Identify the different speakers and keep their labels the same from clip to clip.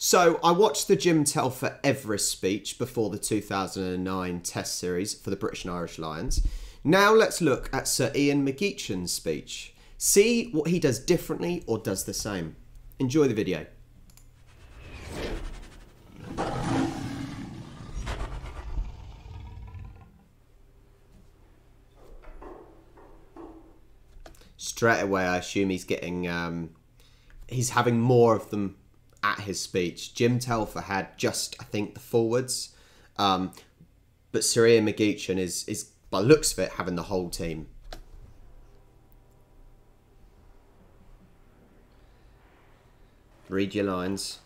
Speaker 1: So I watched the Jim Telfer Everest speech before the 2009 Test series for the British and Irish Lions. Now let's look at Sir Ian McGeechan's speech. See what he does differently or does the same. Enjoy the video. Straight away I assume he's getting, he's having more of them at his speech. Jim Telfer had just, I think, the forwards. But Sir Ian McGeechan is, by the looks of it, having the whole team. Read your lines.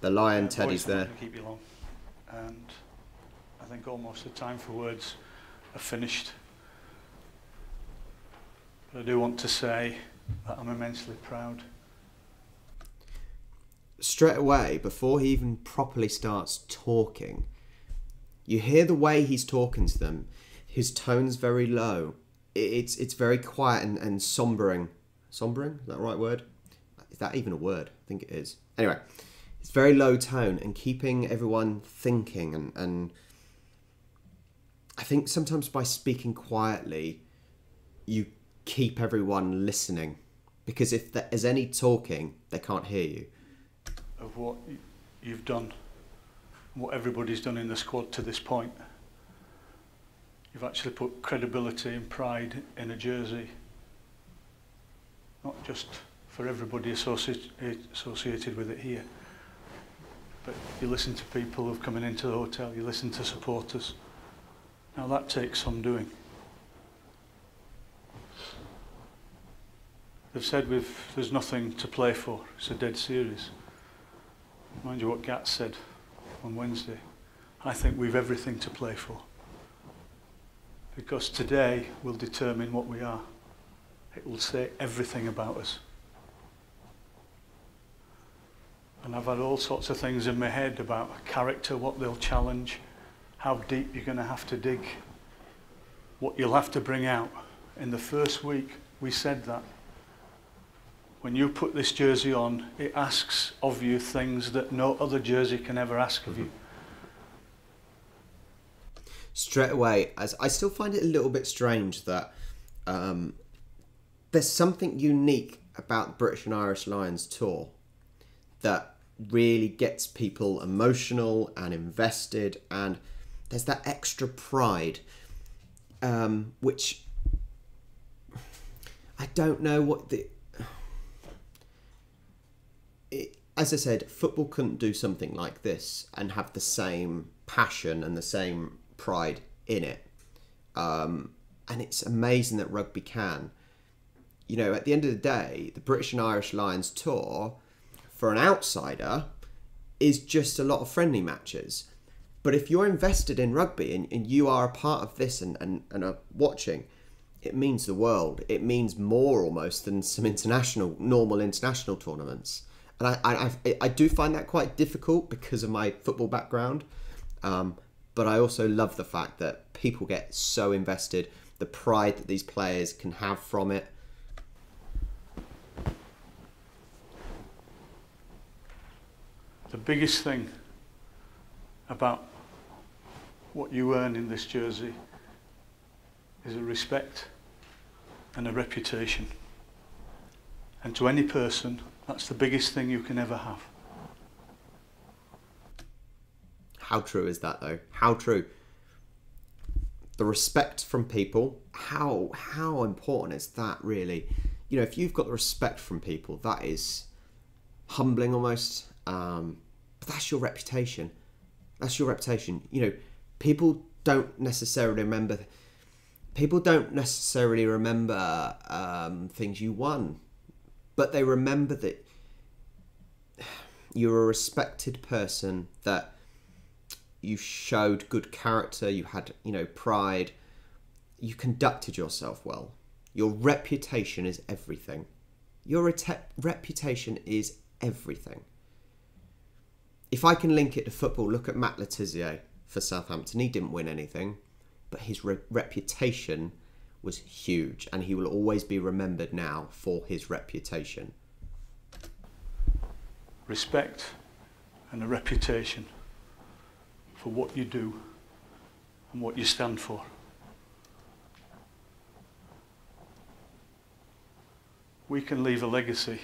Speaker 1: The lion Teddy's there.
Speaker 2: To keep you long. And I think almost the time for words are finished. But I do want to say that I'm immensely proud.
Speaker 1: Straight away, before he even properly starts talking, you hear the way he's talking to them. His tone's very low. It's very quiet and sombering. Sombering? Is that the right word? Is that even a word? I think it is. Anyway, it's very low tone and keeping everyone thinking. And I think sometimes by speaking quietly, you keep everyone listening. Because if there's any talking, they can't hear you.
Speaker 2: Of what you've done, what everybody's done in the squad to this point. You've actually put credibility and pride in a jersey, not just for everybody associated with it here, but you listen to people who've come into the hotel, you listen to supporters. Now that takes some doing. They've said there's nothing to play for, it's a dead series. Mind you what Gat said on Wednesday. I think we've everything to play for. Because today will determine what we are. It will say everything about us. And I've had all sorts of things in my head about character, what they'll challenge, how deep you're going to have to dig, what you'll have to bring out. In the first week, we said that. When you put this jersey on, it asks of you things that no other jersey can ever ask of you.
Speaker 1: Straight away, as I still find it a little bit strange that there's something unique about the British and Irish Lions tour that really gets people emotional and invested, and there's that extra pride, which I don't know what the... As I said, football couldn't do something like this and have the same passion and the same pride in it. And it's amazing that rugby can. You know, at the end of the day, the British and Irish Lions tour, for an outsider, is just a lot of friendly matches. But if you're invested in rugby and you are a part of this and are watching, it means the world. It means more almost than some normal international tournaments. And I do find that quite difficult because of my football background. But I also love the fact that people get so invested, the pride that these players can have from it.
Speaker 2: The biggest thing about what you earn in this jersey is a respect and a reputation. And to any person, that's the biggest thing you can ever have.
Speaker 1: How true is that though? How true? The respect from people, how important is that really? You know, if you've got the respect from people, that is humbling almost. But that's your reputation. That's your reputation. You know, people don't necessarily remember things you won. But they remember that you're a respected person, that you showed good character, you had, you know, pride, you conducted yourself well. Your reputation is everything. Your reputation is everything. If I can link it to football, look at Matt Letizia for Southampton. He didn't win anything, but his reputation was huge, and he will always be remembered now for his reputation.
Speaker 2: respect and a reputation for what you do and what you stand for. We can leave a legacy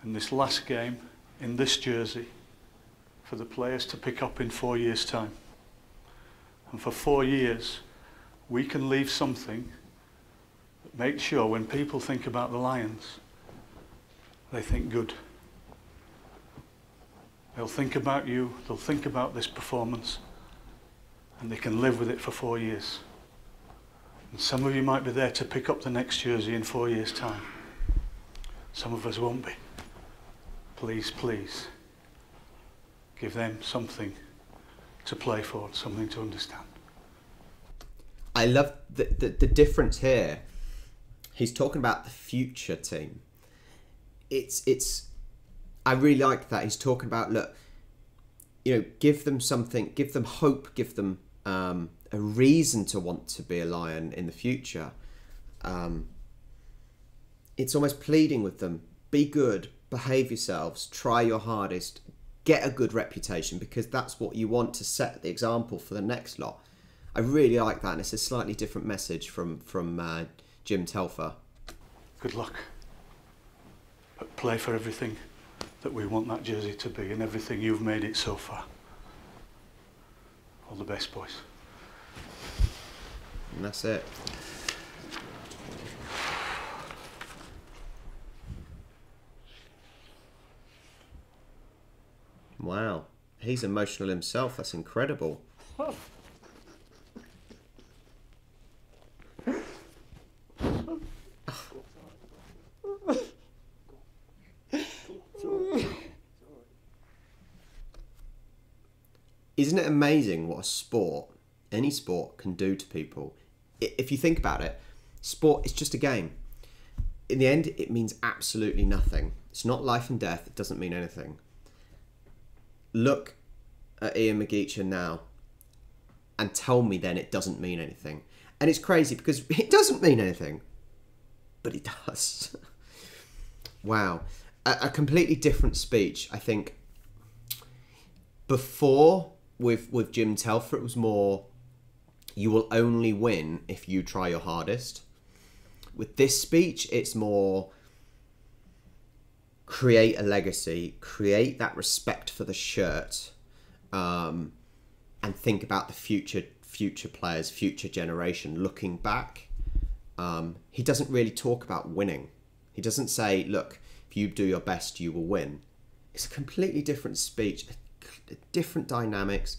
Speaker 2: in this last game, in this jersey, for the players to pick up in 4 years' time. And for 4 years, we can leave something that makes sure when people think about the Lions, they think good. They'll think about you, they'll think about this performance, and they can live with it for 4 years. And some of you might be there to pick up the next jersey in 4 years' time. Some of us won't be. Please, please, give them something to play for, something to understand.
Speaker 1: I love the difference here. He's talking about the future team. I really like that. He's talking about, look, you know, give them something, give them hope, give them a reason to want to be a Lion in the future. It's almost pleading with them, be good, behave yourselves, try your hardest, get a good reputation, because that's what you want to set the example for the next lot. I really like that, and it's a slightly different message from Jim Telfer.
Speaker 2: Good luck. But play for everything that we want that jersey to be and everything you've made it so far. All the best, boys.
Speaker 1: And that's it. Wow, he's emotional himself. That's incredible. Isn't it amazing what a sport, any sport, can do to people? If you think about it, sport is just a game. In the end, it means absolutely nothing. It's not life and death. It doesn't mean anything. Look at Ian McGeechan now and tell me then it doesn't mean anything. And it's crazy because it doesn't mean anything, but it does. Wow. A completely different speech. I think before with Jim Telfer, it was more, you will only win if you try your hardest. With this speech, it's more, create a legacy, create that respect for the shirt, and think about the future players, future generation looking back. He doesn't really talk about winning. He doesn't say, look, if you do your best, you will win. It's a completely different speech, different dynamics.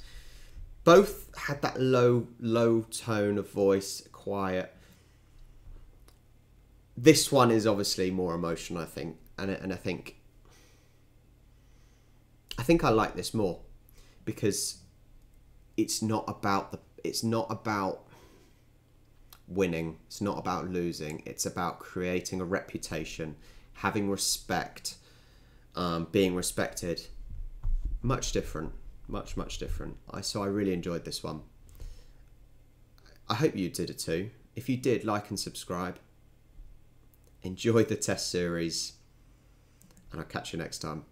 Speaker 1: Both had that low tone of voice, quiet. This one is obviously more emotional, I think, and I think I like this more because it's not about winning. It's not about losing. It's about creating a reputation, having respect, being respected. Much different, much different. So I really enjoyed this one. I hope you did it too. If you did, like and subscribe. Enjoy the test series, and I'll catch you next time.